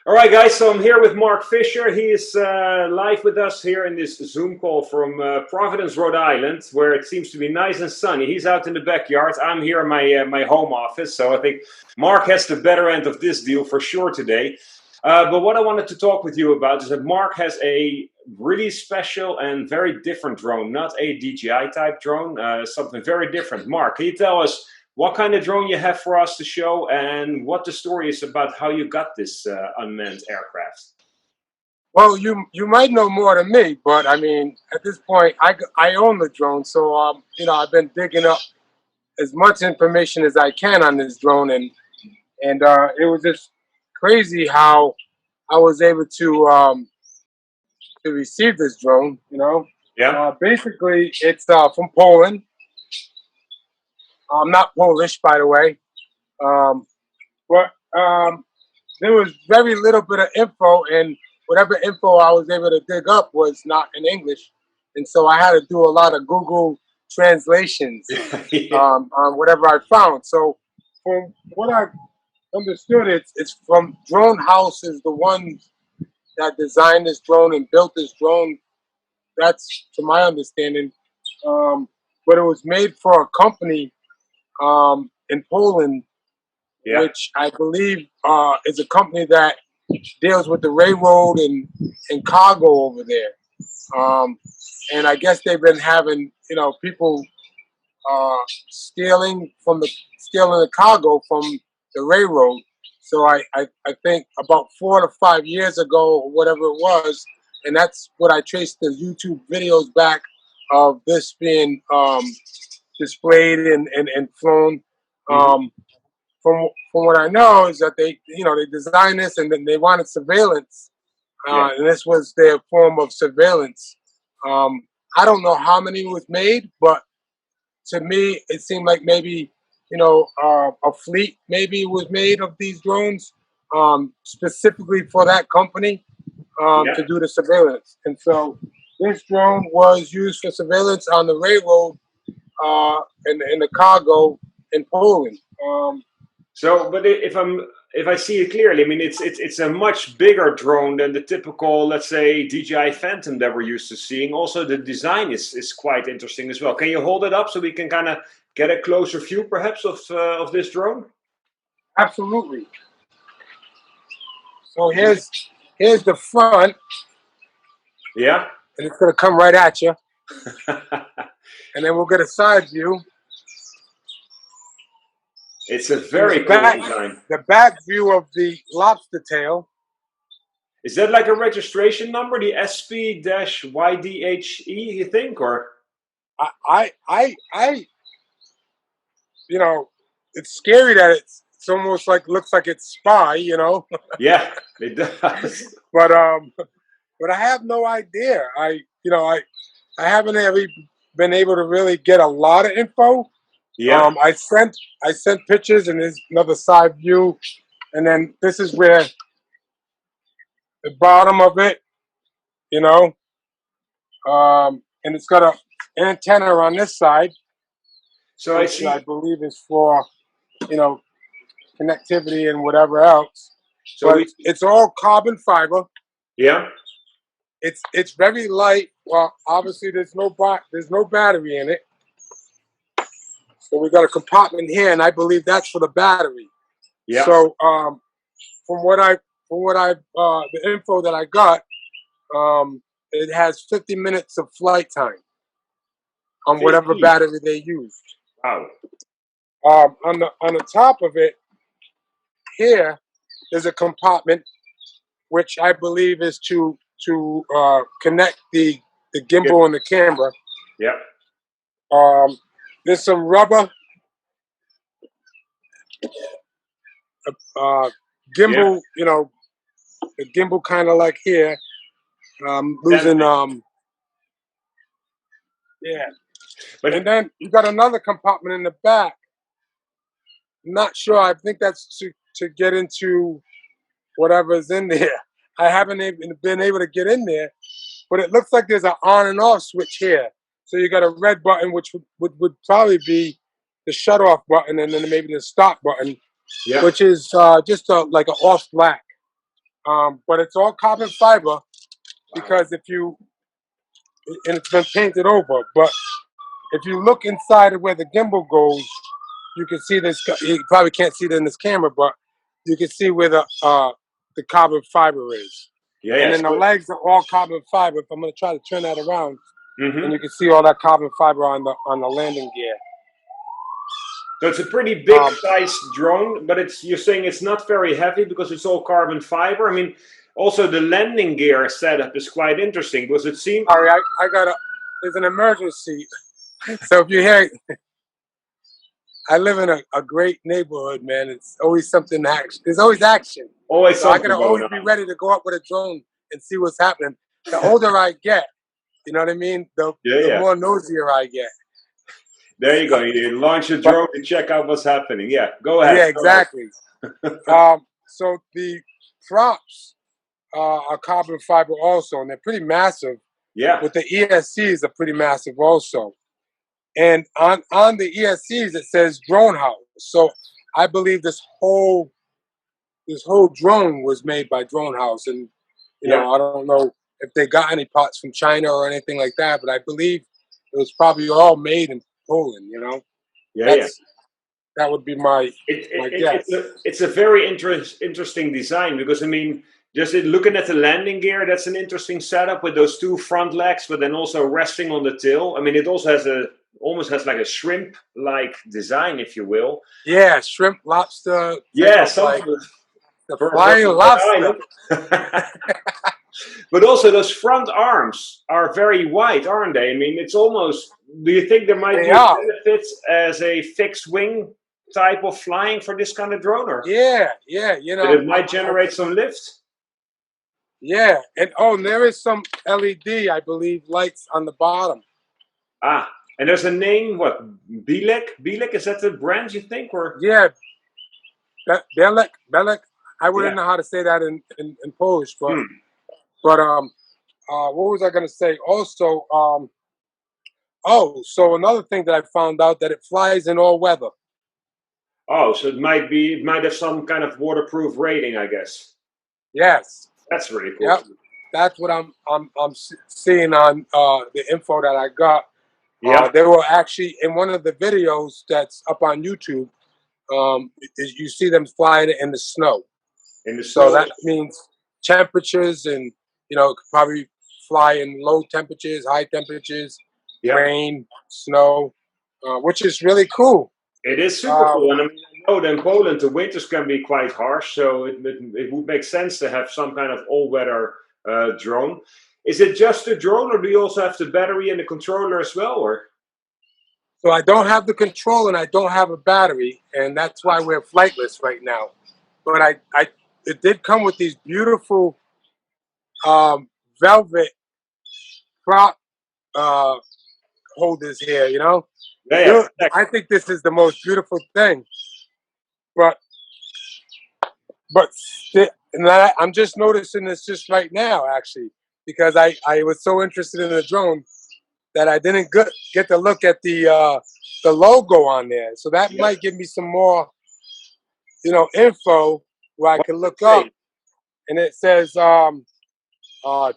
All right, guys, so I'm here with Mark Fisher. He is live with us here in this Zoom call from Providence, Rhode Island, where it seems to be nice and sunny. He's out in the backyard. I'm here in my home office, so I think Mark has the better end of this deal for sure today. But what I wanted to talk with you about is that Mark has a really special and very different drone, not a DJI type drone, something very different. Mark, can you tell us what kind of drone you have for us to show and what the story is about how you got this unmanned aircraft? Well, you might know more than me, but I mean, at this point, I own the drone, so I've been digging up as much information as I can on this drone, and it was just crazy how I was able to receive this drone. Yeah, Basically, it's from Poland. I'm not Polish, by the way, um, but there was very little bit of info, and whatever info I was able to dig up was not in English, and so I had to do a lot of Google translations yeah, on whatever I found. So, from what I understood, it's from Drone House is the one that designed this drone and built this drone. That's to my understanding, um, but it was made for a company in Poland, yeah, which I believe is a company that deals with the railroad and cargo over there. Um, and I guess they've been having people uh, stealing the cargo from the railroad. So I think about 4 to 5 years ago, or whatever it was, and that's what I traced the YouTube videos back of this being displayed and flown. hmm, Um, from what I know is that they designed this and then they wanted surveillance, yeah. and this was their form of surveillance. Um, I don't know how many was made, but to me it seemed like maybe a fleet maybe was made of these drones specifically for that company Yeah. to do the surveillance. And so this drone was used for surveillance on the railroad and the cargo in Poland. So, but if I see it clearly, I mean it's a much bigger drone than the typical, let's say, DJI Phantom that we're used to seeing. Also, the design is quite interesting as well. Can you hold it up so we can kind of get a closer view, perhaps, of this drone? Absolutely. So here's the front, Yeah. and it's gonna come right at you, and then we'll get a side view. It's a And very cool design. the back view of the lobster tail. Is that like a registration number, the SP-YDHE, you think, or? I it's scary that it's almost like looks like it's spy. Yeah, it does. But I have no idea. I haven't ever been able to really get a lot of info. Yeah, I sent pictures, and there's another side view, and then this is where the bottom of it, you know, and it's got an antenna on this side, so I which I see. believe is for you know connectivity and whatever else. So But we, it's all carbon fiber. yeah. It's very light. Well, obviously there's no battery in it. So we got a compartment here, and I believe that's for the battery. Yeah, So from what I the info that I got, it has 50 minutes of flight time on whatever 50. battery they used. Wow. On the top of it here, there's a compartment which I believe is to connect the Yep. gimbal and the camera. Yeah. Um, there's some rubber uh, Yeah. gimbal, the gimbal kind of like here. Losing, Damping. yeah. And But then you got another compartment in the back. I'm not sure. I think that's to get into whatever's in there. I haven't even been able to get in there, but it looks like there's an on and off switch here. So you got a red button, which would probably be the shut off button, and then maybe the stop button, yeah. which is just like an off black. But it's all carbon fiber because if you and it's been painted over. But if you look inside of where the gimbal goes, you can see this. You probably can't see it in this camera, but you can see where the carbon fiber is. Yeah, And yeah. then the So, legs are all carbon fiber. If I'm going to try to turn that around, and mhm. you can see all that carbon fiber on the landing gear. So it's a pretty big Um, sized drone, but you're saying it's not very heavy because it's all carbon fiber. I mean, also the landing gear setup is quite interesting because it seems. sorry, I got there's an emergency. So if you hear, I live in a great neighborhood, man. It's always something action. There's always action. Always So I gotta something going always be on. ready to go up with a drone and see what's happening. The older I get, you know what I mean? Yeah, The yeah. more nosier I get. There you go. You launch a But drone to check out what's happening. Yeah, go ahead. yeah, Go ahead. exactly. So the props are carbon fiber also, and they're pretty massive. Yeah, With the ESCs are pretty massive also. And on the ESCs it says drone house. So I believe this whole drone was made by Drone House, and yeah, I don't know if they got any parts from China or anything like that, but I believe it was probably all made in Poland. yeah, yeah. That's that would be my guess. It's a very interesting design because I mean, just looking at the landing gear, that's an interesting setup with those two front legs, but then also resting on the tail. I mean, it also has almost has like a shrimp like design, if you will. Yeah, shrimp, lobster type Yeah, of like something the for flying Rhode lobster. Island. But also those front arms are very wide, aren't they? I mean, it's almost. Do you think there might They be a are. benefit as a fixed wing type of flying for this kind of drone, or Yeah, yeah. that it might generate some lift? Yeah, and there is some LED, I believe, lights on the bottom. Ah, and there's a name. What Bielik? Bielik, is that the brand you think, or Yeah, Belek. I yeah? wouldn't know how to say that in Polish, but Hmm. but what was I gonna say? Also, so another thing that I found out that it flies in all weather. Oh, so it might have some kind of waterproof rating, I guess. Yes, That's really cool. yep. That's what seeing on the info that I got. Yeah, They were actually in one of the videos that's up on YouTube. You see them flying in the snow. in the So snow. that means temperatures, and it could probably fly in low temperatures, high temperatures, Yeah. rain, snow, which is really cool. It is super Um, cool, and I mean, I know that in Poland the winters can be quite harsh, so it would make sense to have some kind of all-weather drone. Is it just a drone, or do you also have the battery and the controller as well? Or so I don't have the control and I don't have a battery, and that's why we're flightless right now. But it did come with these beautiful velvet prop uh, holders here. yeah, yeah, protect. I think this is the most beautiful thing. But and I'm just noticing this just right now, actually, because I was so interested in the drone that I didn't get to look at the logo on there. So that Yeah. might give me some more, info where I What can does it look up. say? And it says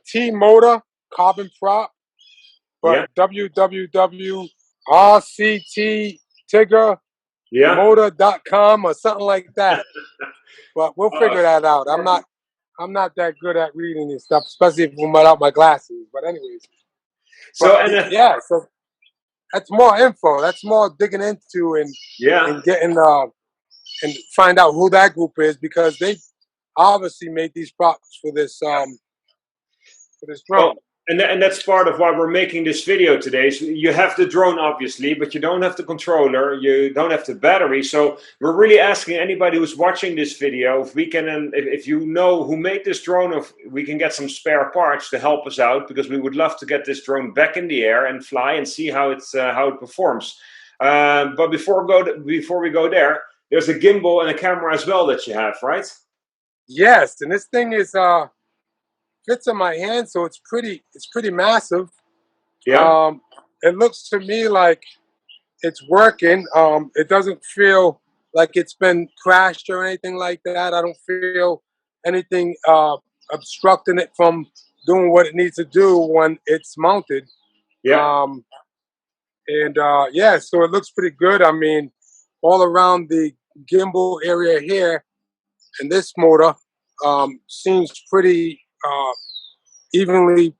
T motor carbon prop, but Yeah, www.rct Tigger yeah. motor.com or something like that. But we'll Oh, figure that out. I'm not that good at reading this stuff, especially if I'm without my glasses. But anyways, so and yeah, so that's more info. That's more digging into yeah. and getting and find out who that group is, because they obviously made these props for this Well, drone. and that's part of why we're making this video today. So you have the drone, obviously, but you don't have the controller, you don't have the battery. So we're really asking anybody who's watching this video if we can, if you know who made this drone, if we can get some spare parts to help us out, because we would love to get this drone back in the air and fly and see how it performs. But before we go there, there's a gimbal and a camera as well that you have, right? Yes, and this thing is fits in my hand, so it's pretty massive. Yeah. Um, it looks to me like it's working. It doesn't feel like it's been crashed or anything like that. I don't feel anything obstructing it from doing what it needs to do when it's mounted. Yeah. Yeah, so it looks pretty good. I mean, all around the gimbal area here, and this motor seems pretty evenly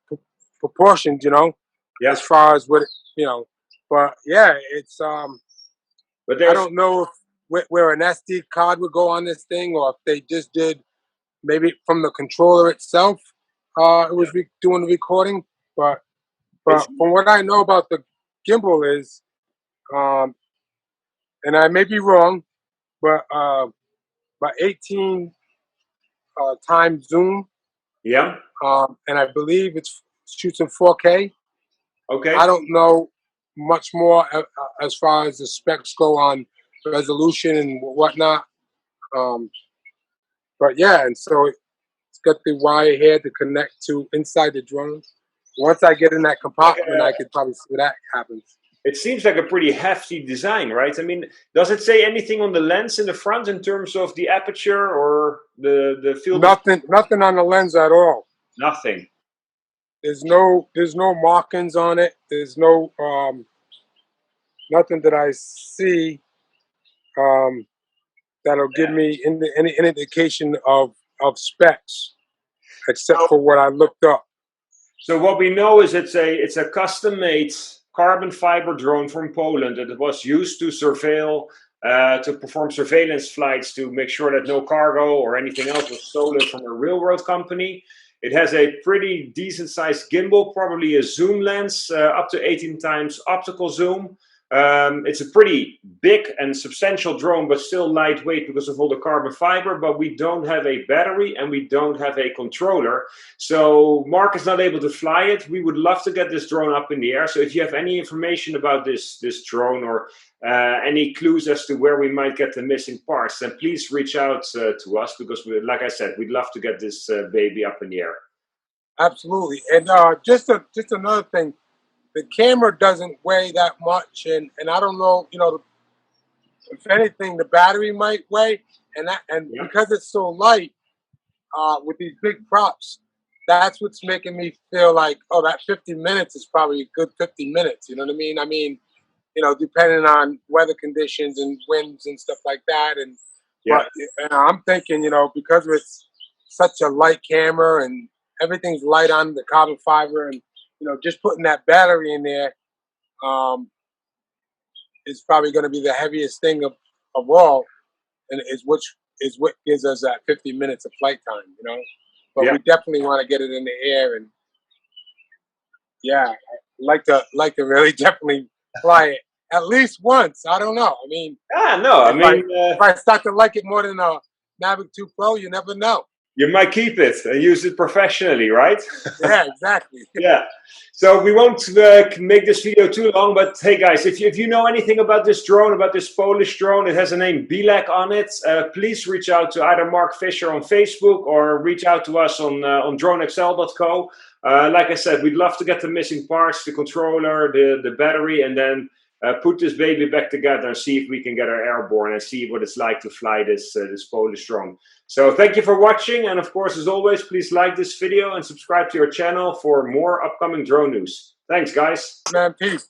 proportioned, you know, Yeah. as far as what you know. But yeah, it's But I there's don't know if where an SD card would go on this thing, or if they just did maybe from the controller itself. It was doing the recording, but it's from what I know about the gimbal is, um, and I may be wrong, but about 18 times zoom, yeah. and I believe it's shoots in 4K. I Okay. don't know much more as far as the specs go on resolution and whatnot. Um, but yeah, and so it's got the wire here to connect to inside the drone. Once I get in that Like compartment, I could probably see that happens. it seems like a pretty hefty design, right? I mean, does it say anything on the lens in the front in terms of the aperture or the field of Nothing on the lens at all. nothing? There's no markings on it. There's no nothing that I see um, that'll give me any indication of specs, except So, for what I looked up. so what we know is it's a custom-made carbon fiber drone from Poland that was used to surveil to perform surveillance flights to make sure that no cargo or anything else was stolen from a railroad company. It has a pretty decent sized gimbal, probably a zoom lens, up to 18 times optical zoom. It's a pretty big and substantial drone, but still lightweight because of all the carbon fiber. But we don't have a battery and we don't have a controller. So Mark is not able to fly it. We would love to get this drone up in the air. So if you have any information about this drone or any clues as to where we might get the missing parts, then please reach out to us because, like I said, we'd love to get this baby up in the air. Absolutely, and just another thing, the camera doesn't weigh that much, and I don't know, you know, if anything, the battery might weigh, and Yeah, because it's so light, with these big props, that's what's making me feel like, oh, that 50 minutes is probably a good 50 minutes. You know what I mean? I mean, you know, depending on weather conditions and winds and stuff like that. yeah, But I'm thinking, you know, because it's such a light camera and everything's light on the carbon fiber, and you know, just putting that battery in there um, is probably going to be the heaviest thing of all, and is what gives us that 50 minutes of flight time. You know, but yeah. we definitely want to get it in the air, and yeah, I like to really definitely fly it at least once. I don't know. I mean, Ah, no, I mean, if I start to like it more than a Mavic 2 Pro, you never know. you might keep it and use it professionally, right? Yeah, exactly. Yeah. So we won't make this video too long, but hey guys, if you know anything about this drone, about this Polish drone, it has a name Bielik on it, please reach out to either Mark Fisher on Facebook or reach out to us on dronexl.co. Like I said, we'd love to get the missing parts, the controller, the battery, and then put this baby back together and see if we can get her airborne and see what it's like to fly this Polish drone. So thank you for watching, and of course, as always, please like this video and subscribe to our channel for more upcoming drone news. Thanks, guys. Man, peace.